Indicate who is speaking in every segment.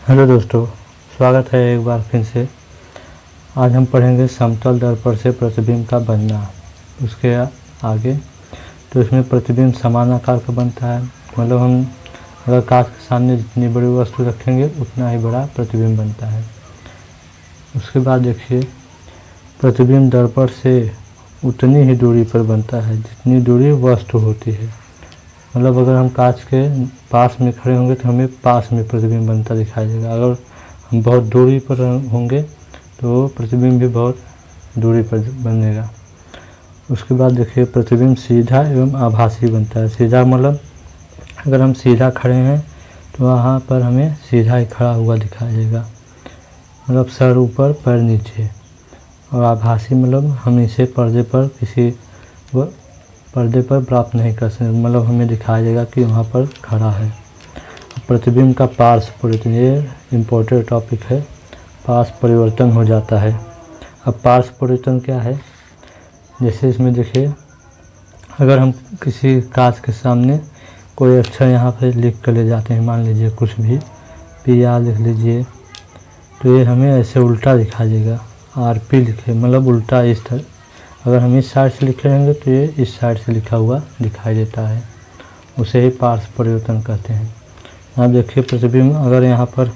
Speaker 1: Hello दोस्तों, स्वागत है एक बार फिर से। आज हम पढ़ेंगे समतल दर्पण से प्रतिबिंब का बनना। उसके आगे तो इसमें प्रतिबिंब समान आकार का बनता है, मतलब हम अगर कांच के सामने जितनी बड़ी वस्तु रखेंगे उतना ही बड़ा प्रतिबिंब बनता है। उसके बाद देखिए, प्रतिबिंब दर्पण से उतनी ही दूरी पर बनता है जितनी दूरी वस्तु होती है। मतलब अगर हम कांच के पास में खड़े होंगे तो हमें पास में प्रतिबिंब बनता दिखाई देगा। अगर हम बहुत दूरी पर होंगे तो प्रतिबिंब भी बहुत दूरी पर बनेगा। उसके बाद देखिए, प्रतिबिंब सीधा एवं आभासी बनता है। सीधा मतलब अगर हम सीधा खड़े हैं तो वहाँ पर हमें सीधा ही खड़ा हुआ दिखाई देगा, मतलब सर ऊपर पैर नीचे। और आभासी मतलब हम इसे पर्दे पर प्राप्त नहीं कर सकते, मतलब हमें दिखाई देगा कि वहाँ पर खड़ा है। प्रतिबिंब का पार्श्व परिवर्तन, ये इम्पोर्टेंट टॉपिक है। पार्श्व परिवर्तन हो जाता है। अब पार्श्व परिवर्तन क्या है, जैसे इसमें देखिए, अगर हम किसी कांच के सामने कोई अक्षर यहाँ पे लिख कर ले जाते हैं, मान लीजिए कुछ भी PR लिख लीजिए, तो ये हमें ऐसे उल्टा दिखाई देगा। RP लिखे मतलब उल्टा इस तरह। अगर हम इस साइड से लिखे रहेंगे तो ये इस साइड से लिखा हुआ दिखाई देता है। उसे ही पार्श्व परिवर्तन कहते हैं। आप देखिए, प्रतिबिंब अगर यहाँ पर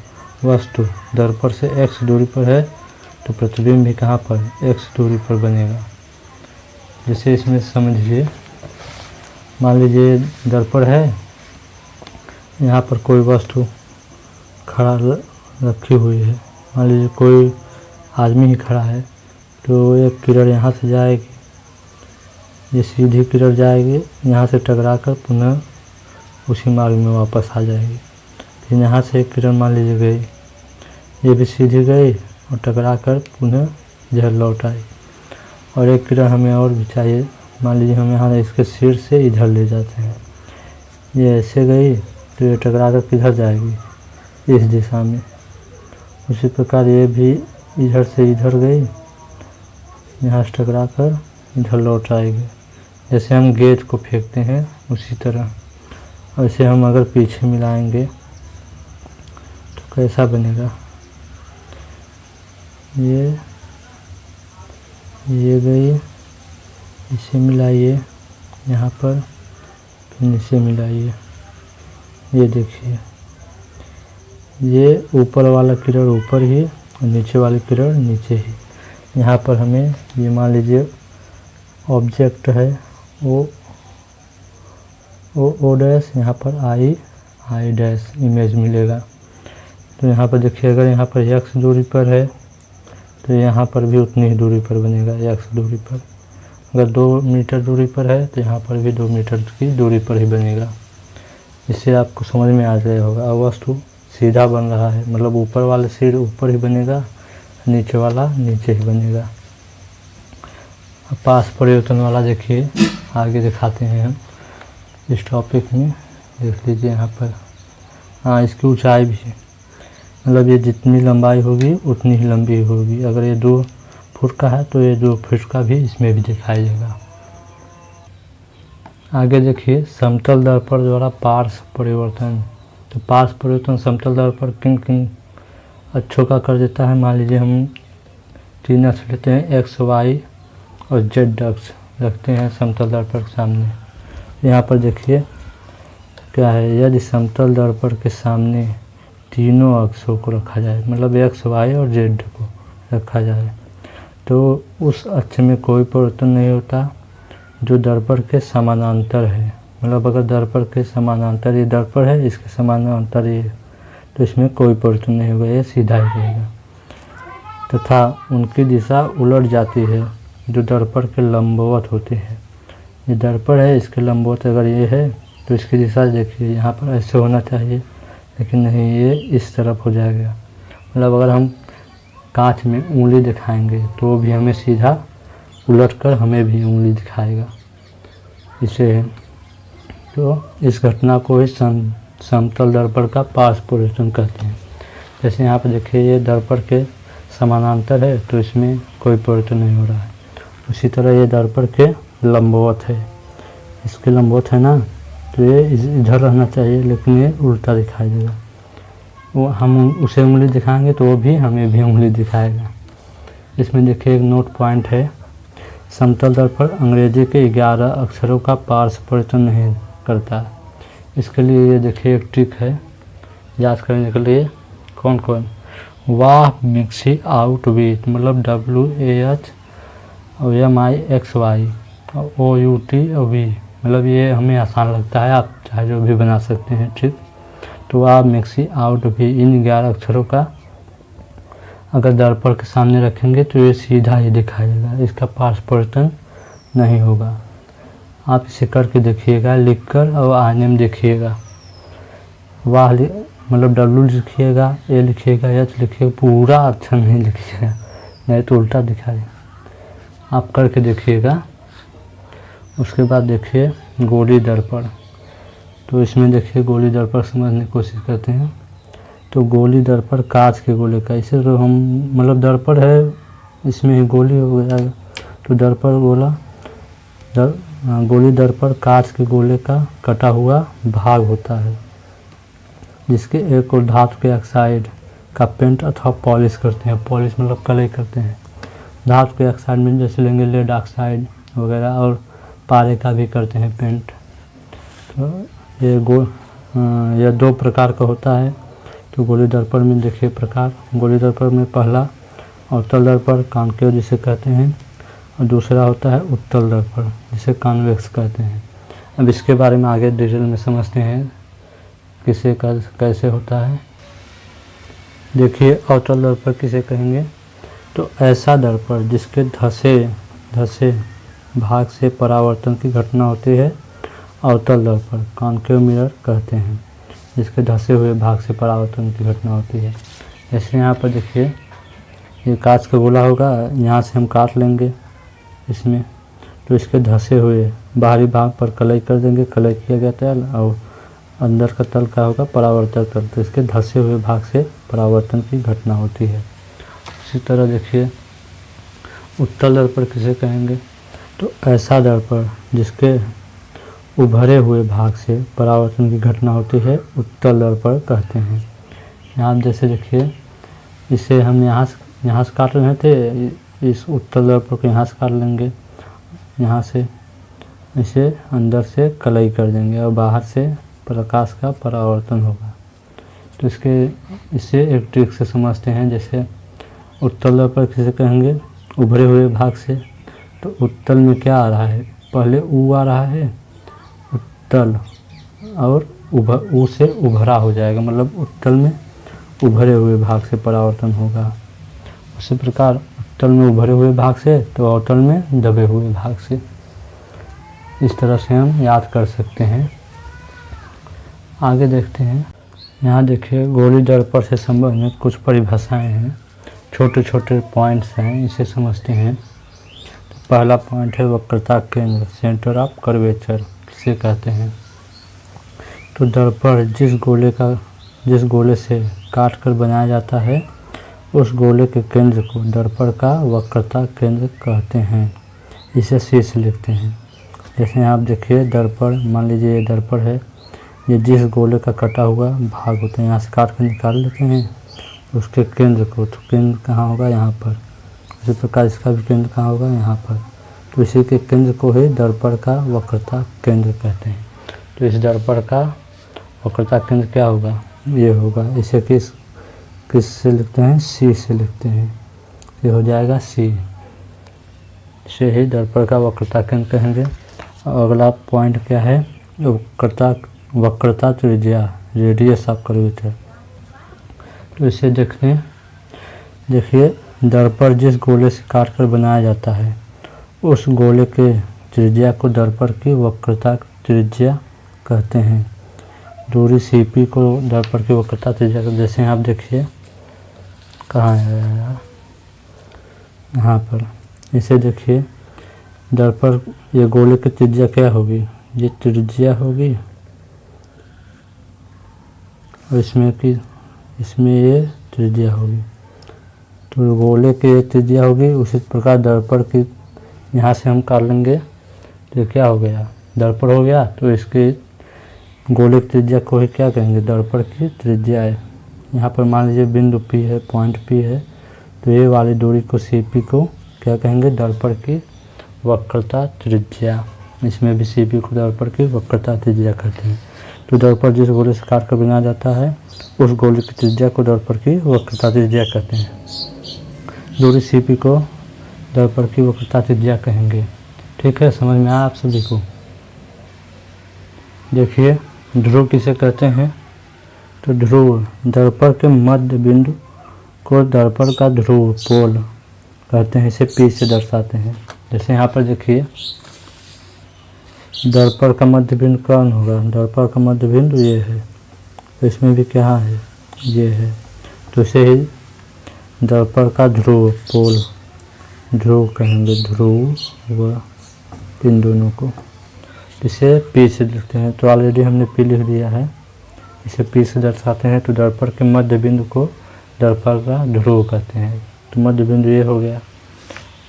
Speaker 1: वस्तु दर्पण से x दूरी पर है तो प्रतिबिंब भी कहाँ पर x दूरी पर बनेगा। जैसे इसमें समझिए, मान लीजिए दर्पण है, यहाँ पर कोई वस्तु खड़ा रखी हुई है। मान लीजिए कोई आदमी ही खड़ा है, तो एक किरण यहाँ से जाएगी, ये सीधी किरण जाएगी, यहाँ से टकराकर पुनः उसी मार्ग में वापस आ जाएगी। फिर यहाँ से एक किरण मान लीजिए गई, ये भी सीधी गई और टकराकर पुनः इधर लौट आई। और एक किरण हमें और भी चाहिए, मान लीजिए हम यहाँ इसके सिर से इधर ले जाते हैं, ये ऐसे गई तो ये टकराकर किधर जाएगी, इस दिशा में। उसी प्रकार ये भी इधर से इधर गई, यहाँ से टकराकर इधर लौट आएगी। जैसे हम गेंद को फेंकते हैं उसी तरह। और इसे हम अगर पीछे मिलाएंगे तो कैसा बनेगा, ये गई, इसे मिलाइए यहाँ पर, फिर नीचे मिलाइए, ये देखिए, ये ऊपर वाला किरण ऊपर ही और नीचे वाली किरण नीचे ही। यहाँ पर हमें ये मान लीजिए ऑब्जेक्ट है ओ डैश, यहाँ पर आई डैश इमेज मिलेगा। तो यहाँ पर देखिए, अगर यहाँ पर x दूरी पर है तो यहाँ पर भी उतनी ही दूरी पर बनेगा, x दूरी पर। अगर 2 मीटर दूरी पर है तो यहाँ पर भी 2 मीटर की दूरी पर ही बनेगा। इससे आपको समझ में आ गया होगा। अब वस्तु सीधा बन रहा है, मतलब ऊपर वाला सिर ऊपर ही बनेगा, नीचे वाला नीचे ही बनेगा। अब पार्श्व परिवर्तन वाला देखिए, आगे दिखाते हैं हम इस टॉपिक में। देख लीजिए यहाँ पर, हाँ, इसकी ऊंचाई भी है, मतलब ये जितनी लंबाई होगी उतनी ही लंबी होगी। अगर ये 2 फुट का है तो ये 2 फुट का भी इसमें भी दिखाई देगा। आगे देखिए, समतल दर्पण द्वारा पार्श्व परिवर्तन। तो पार्श्व परिवर्तन समतल दर्पण किन किन अक्षों का कर देता है। मान लीजिए हम 3 अक्ष लेते हैं, x, y और z अक्ष रखते हैं समतल दर्पण के सामने। यहाँ पर देखिए क्या है, यदि समतल दर्पण के सामने तीनों अक्षों को रखा जाए, मतलब x, y और z को रखा जाए, तो उस अक्ष में कोई परिवर्तन नहीं होता जो दर्पण के समानांतर है। मतलब अगर दर्पण के समानांतर ये दर्पण है, इसके समानांतर ये, तो इसमें कोई परिवर्तन नहीं होगा, ये सीधा ही रहेगा। तथा उनकी दिशा उलट जाती है जो दर्पण के लंबवत होते हैं। ये दर्पण है, इसके लंबवत अगर ये है तो इसकी दिशा देखिए, यहाँ पर ऐसे होना चाहिए, लेकिन नहीं, ये इस तरफ हो जाएगा। मतलब अगर हम कांच में उंगली दिखाएंगे तो भी हमें सीधा उलटकर हमें भी उंगली दिखाएगा, इसे है। तो इस घटना को ही समतल दर्पण का पार्श्व परिवर्तन कहते हैं। जैसे यहाँ पर देखिए, ये दर्पण के समानांतर है तो इसमें कोई परिवर्तन नहीं हो रहा है। उसी तरह ये दर्पण के लंबवत है, इसके लंबवत है ना, तो ये इधर रहना चाहिए, लेकिन ये उल्टा दिखाई देगा। वो हम उसे उंगली दिखाएंगे तो वो भी हमें भी उंगली दिखाएगा। इसमें देखिए एक नोट पॉइंट है, समतल दर्पण अंग्रेजी के 11 अक्षरों का पार्श्व परिवर्तन नहीं करता। इसके लिए ये देखिए एक ट्रिक है याद करने के लिए। कौन कौन? वाह मिक्सी आउट विथ, मतलब WAH और MIXY और OUT और V, मतलब ये हमें आसान लगता है, आप चाहे जो भी बना सकते हैं ट्रिक। तो वाह मिक्सी आउट भी, इन 11 अक्षरों का अगर दर्पण के सामने रखेंगे तो ये सीधा ही दिखाएगा, इसका पार्श्व परिवर्तन नहीं होगा। आप इसे करके देखिएगा, लिखकर और आईने में देखिएगा। वाह मतलब W लिखिएगा, A लिखिएगा, H लिखिएगा, पूरा अक्षर नहीं लिखिएगा, नहीं तो उल्टा दिखाएगा। आप करके देखिएगा। उसके बाद देखिए गोली दर्पण। तो इसमें देखिए गोली दर्पण समझने की कोशिश करते हैं। तो गोली दर्पण कांच के गोले का, इसे तो हम मतलब दर्पण है, इसमें ही गोली हो जाएगा। तो दर्पण गोली दर्पण कांच के गोले का कटा हुआ भाग होता है, जिसके एक और धातु के ऑक्साइड का पेंट अथवा पॉलिश करते हैं। पॉलिश मतलब कलई करते हैं। धातु के ऑक्साइड में जैसे लेंगे लेड ऑक्साइड वगैरह, और पारे का भी करते हैं पेंट। तो ये 2 प्रकार का होता है। तो गोली दर्पण में देखिए प्रकार, गोली दर्पण में पहला अवतल दर्पण कॉन्केव जिसे कहते हैं, और दूसरा होता है उत्तल दर्पण जिसे कॉन्वेक्स कहते हैं। अब इसके बारे में आगे डिटेल में समझते हैं किसे कैसे होता है। देखिए अवतल दर्पण किसे कहेंगे? तो ऐसा दर्पण जिसके धसे भाग से परावर्तन की घटना होती है, अवतल दर्पण कॉन्केव मिरर कहते हैं, जिसके धसे हुए भाग से परावर्तन की घटना होती है। जैसे यहाँ पर देखिए ये कांच का गोला होगा, यहाँ से हम काट लेंगे इसमें, तो इसके धसे हुए बाहरी भाग पर कलई कर देंगे, कलई किया गया तल, और अंदर का तल का होगा परावर्तक तल, तो इसके धसे हुए भाग से परावर्तन की घटना होती है। इसी तरह देखिए उत्तल दर्पण किसे कहेंगे? तो ऐसा दर्पण जिसके उभरे हुए भाग से परावर्तन की घटना होती है, उत्तल दर्पण कहते हैं। यहाँ जैसे देखिए इसे हम यहाँ से काट रहे थे, इस उत्तल दर्पण को यहाँ से काट लेंगे, यहाँ से इसे अंदर से कलई कर देंगे और बाहर से प्रकाश का परावर्तन होगा। तो इसे एक ट्रिक से समझते हैं। जैसे उत्तल दर्पण किसे कहेंगे? उभरे हुए भाग से। तो उत्तल में क्या आ रहा है? पहले ऊ आ रहा है उत्तल, और ऊ से उभरा हो जाएगा, मतलब उत्तल में उभरे हुए भाग से परावर्तन होगा। उसी प्रकार उत्तल में उभरे हुए भाग से, तो अवतल में दबे हुए भाग से। इस तरह से हम याद कर सकते हैं। आगे देखते हैं। यहाँ देखिए गोली दर्पण से संबंधित कुछ परिभाषाएं हैं, छोटे छोटे पॉइंट्स हैं, इसे समझते हैं। तो पहला पॉइंट है वक्रता केंद्र, सेंटर ऑफ कर्वेचर किसे कहते हैं? तो दर्पण जिस गोले से काट कर बनाया जाता है, उस गोले के केंद्र को दर्पण का वक्रता केंद्र कहते हैं। इसे C से लिखते हैं। जैसे आप देखिए दर्पण, मान लीजिए ये दर्पण है, ये जिस गोले का कटा हुआ भाग होता है, यहाँ से काट कर निकाल लेते हैं उसके केंद्र को। तो केंद्र कहाँ होगा? यहाँ पर। इसी प्रकार इसका भी केंद्र कहाँ होगा? यहाँ पर। तो इसी के केंद्र को ही दर्पण का वक्रता केंद्र कहते हैं। तो इस दर्पण का वक्रता केंद्र क्या होगा? ये होगा। इसे किस से लिखते हैं? C से लिखते हैं। ये हो जाएगा C। इसे ही दर्पण का वक्रता केंद्र कहेंगे। और अगला पॉइंट क्या है? वक्रता त्रिज्या, रेडियस ऑफ कर्वेचर। तो इसे देखिए दर्पण जिस गोले से काट कर बनाया जाता है, उस गोले के त्रिज्या को दर्पण की वक्रता त्रिज्या कहते हैं। दूरी CP को दर्पण की वक्रता त्रिज्या कहते हैं। जैसे आप देखिए कहाँ है यार, यहाँ पर। इसे देखिए दर्पण, ये गोले की त्रिज्या क्या होगी? ये त्रिज्या होगी, और इसमें ये त्रिज्या होगी। तो गोले की ये त्रिज्या होगी, उसी प्रकार दर्पण की यहाँ से हम काट लेंगे, तो क्या हो गया? दर्पण हो गया। तो इसके गोले की त्रिज्या को ही क्या कहेंगे? दर्पण की त्रिज्या है। यहाँ पर मान लीजिए बिंदु P है, पॉइंट P है, तो ये वाली दूरी को CP को क्या कहेंगे, दर्पण की वक्रता त्रिज्या। इसमें भी CP को दर्पण की वक्रता त्रिज्या कहते हैं। तो दर्पण जिस गोले से काट कर बनाया जाता है उस गोले की त्रिज्या को दर्पण की वक्रता त्रिज्या कहते हैं। दूरी CP को दर्पण की वक्रता त्रिज्या कहेंगे। ठीक है, समझ में आया आप सभी को। देखिए ध्रुव किसे कहते हैं, तो ध्रुव दर्पण के मध्य बिंदु को दर्पण का ध्रुव पोल कहते हैं। इसे P से दर्शाते हैं। जैसे यहाँ पर देखिए दर्पण का मध्य बिंदु कौन होगा, दर्पण का मध्य बिंदु ये है, तो इसमें भी क्या है, ये है, तो इसे ही दर्पण का ध्रुव पोल ध्रुव कहेंगे, ध्रुव व इन दोनों को। इसे P से लिखते हैं। तो ऑलरेडी हमने P लिख दिया है, इसे P से दर्शाते हैं। तो दर्पण के मध्य बिंदु को दर्पण का ध्रुव कहते हैं। तो मध्य बिंदु ये हो गया।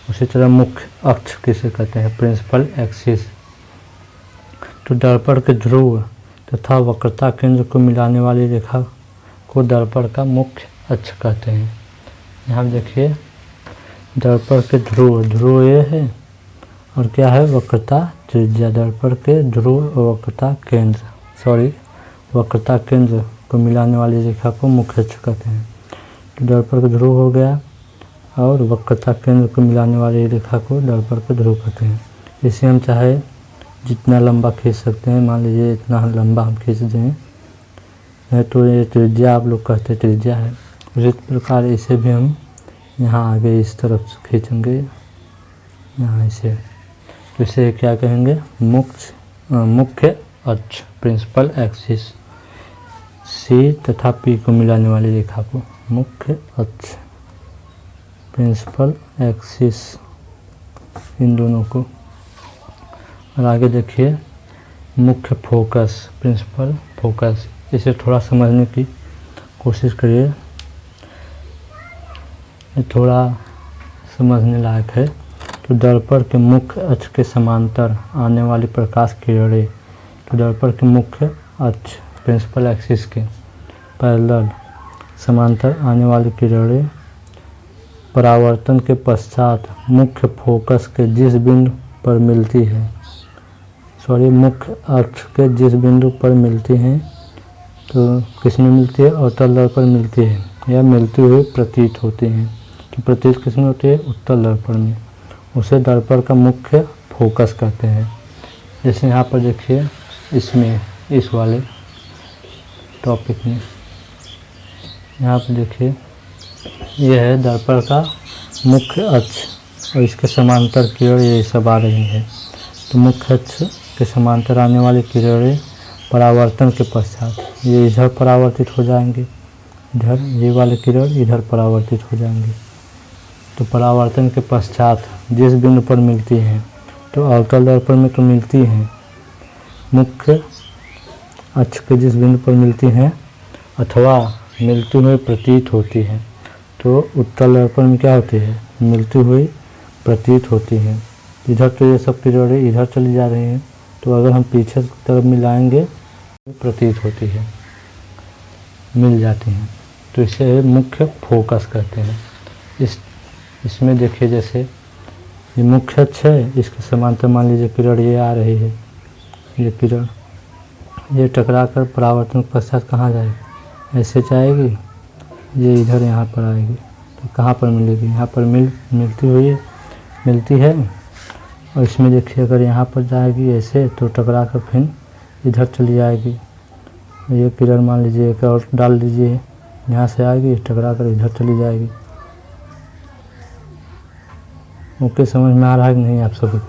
Speaker 1: उसी तरह मुख्य अक्ष किसे कहते हैं, प्रिंसिपल एक्सिस। तो दर्पण के ध्रुव तथा वक्रता केंद्र को मिलाने वाली रेखा को दर्पण का मुख्य अक्ष कहते हैं। यहाँ देखिए दर्पण के ध्रुव ये है और क्या है, वक्रता त्रिज्या। दर्पण के ध्रुव और वक्रता केंद्र को मिलाने वाली रेखा को मुख्य अक्ष कहते हैं। तो दर्पण का ध्रुव हो गया और वक्रता केंद्र को मिलाने वाली रेखा को दर्पण का ध्रुव कहते हैं। इसे हम चाहे जितना लंबा खींच सकते हैं, मान लीजिए इतना लंबा हम खींच दें, तो ये त्रिज्या आप लोग कहते हैं त्रिज्या है। उसी प्रकार इसे भी हम यहाँ आगे इस तरफ से खींचेंगे, यहाँ इसे, तो इसे क्या कहेंगे, मुख्य अक्ष, प्रिंसिपल एक्सिस। C तथा P को मिलाने वाली रेखा को मुख्य अक्ष, प्रिंसिपल एक्सिस, इन दोनों को। और आगे देखिए मुख्य फोकस, प्रिंसिपल फोकस। इसे थोड़ा समझने की कोशिश करिए, ये थोड़ा समझने लायक है। तो दर्पण के मुख्य अक्ष के समांतर आने वाली प्रकाश किरणें, तो दर्पण के मुख्य अक्ष प्रिंसिपल एक्सिस के पैरेलल समांतर आने वाली किरणें परावर्तन के पश्चात मुख्य फोकस के जिस बिंदु पर मिलती है, मुख्य अक्ष के जिस बिंदु पर मिलती हैं, तो किसमें मिलती है, अवतल दर्पण मिलती है या मिलती हुई प्रतीत होती हैं। तो प्रतीत किसमें होती है, उत्तल दर्पण में। उसे दर्पण का मुख्य फोकस कहते हैं। जैसे यहाँ पर देखिए इसमें, इस वाले टॉपिक में यहाँ पर देखिए यह है दर्पण का मुख्य अक्ष और इसके समांतर किरण ये सब आ रही है। तो मुख्य अक्ष के समांतर आने वाली किरणें परावर्तन के पश्चात ये इधर परावर्तित हो जाएंगे, इधर ये वाले किरण इधर परावर्तित हो जाएंगे। तो परावर्तन के पश्चात जिस बिंदु पर मिलती हैं, तो अवतल दर्पण में तो मिलती हैं, मुख्य अक्ष के जिस बिंदु पर मिलती हैं अथवा मिलती हुई प्रतीत होती हैं, तो उत्तल दर्पण में क्या होती है, मिलती हुई प्रतीत होती हैं। इधर तो ये सब किरणें इधर चली जा रही हैं, तो अगर हम पीछे की तरफ मिलाएंगे प्रतीत होती है, मिल जाती हैं। तो इसे मुख्य फोकस कहते हैं। इसमें देखिए जैसे ये मुख्य अक्ष है, इसके समांतर मान लीजिए किरण ये आ रही है, ये किरण ये टकरा कर परावर्तन के पश्चात कहाँ जाएगी, ऐसे जाएगी, ये इधर यहाँ पर आएगी। तो कहाँ पर मिलेगी, यहाँ पर मिलती है। और इसमें देखिए अगर यहाँ पर जाएगी ऐसे, तो टकरा कर फिर इधर चली जाएगी। ये किरण मान लीजिए एक और डाल दीजिए, यहाँ से आएगी टकरा कर इधर चली जाएगी। ओके, समझ में आ रहा है कि नहीं आप सभी?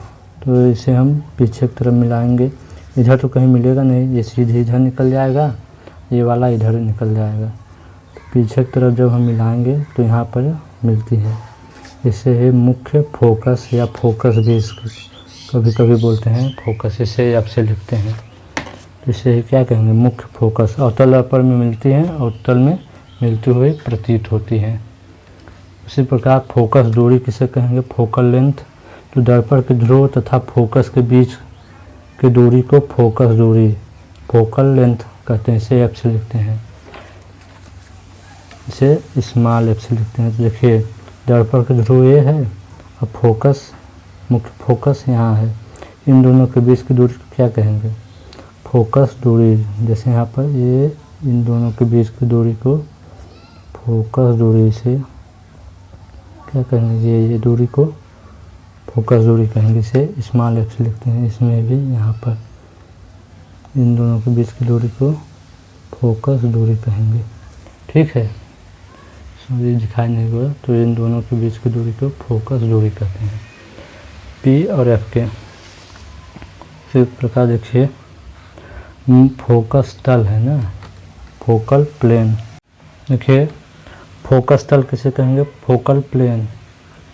Speaker 1: तो इसे हम पीछे की तरफ मिलाएंगे, इधर तो कहीं मिलेगा नहीं, ये सीधे इधर निकल जाएगा, ये वाला इधर निकल जाएगा। पीछे की तरफ जब हम मिलाएंगे तो यहाँ पर मिलती है। इसे है मुख्य फोकस या फोकस भी इसको कभी कभी बोलते हैं फोकस, इसे आपसे लिखते हैं। तो इसे क्या कहेंगे, मुख्य फोकस। अवतल दर्पण में मिलती हैं और उत्तल में मिलती हुई प्रतीत होती हैं। उसी प्रकार फोकस दूरी किसे कहेंगे, फोकल लेंथ। तो दर्पण के ध्रुव तथा फोकस के बीच की दूरी को फोकस दूरी, फोकल लेंथ कहते हैं, इसे एफ से लिखते हैं। इसे स्मॉल एफ से लिखते हैं। तो देखिए दर्पण का ध्रुव ये है और फोकस, मुख्य फोकस यहाँ है। इन दोनों के बीच की दूरी को क्या कहेंगे? फोकस दूरी। जैसे यहाँ पर ये इन दोनों के बीच की दूरी को फोकस दूरी से क्या कहेंगे? ये दूरी को फोकस दूरी कहेंगे। इसे स्मॉल एफ से लिखते हैं। इसमें भी यहाँ पर इन दोनों के बीच की दूरी को फोकस दूरी कहेंगे। ठीक है, ये दिखाई नहीं हुआ तो इन दोनों के बीच की दूरी को फोकस दूरी कहते हैं। पी और एफ के इसी प्रकार देखिए फोकस तल है ना, फोकल प्लेन। देखिए फोकस तल किसे कहेंगे? Focal plane.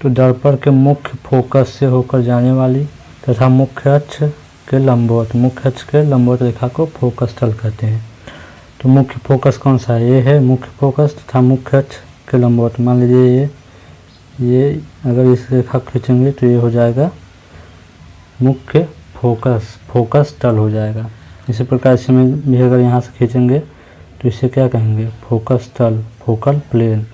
Speaker 1: तो दर्पण के मुख्य फोकस से होकर जाने वाली तथा मुख्य अक्ष के लंबवत रेखा को फोकस तल कहते हैं। तो मुख्य फोकस कौन सा है? ये है मुख्य फोकस तथा मुख्य अक्ष के लंबवत। मान लीजिए ये अगर इस रेखा खींचेंगे तो ये हो जाएगा मुख्य फोकस तल हो जाएगा। इसी प्रकार से में भी अगर यहाँ से खींचेंगे तो इसे क्या कहेंगे? फोकस तल, फोकल प्लेन।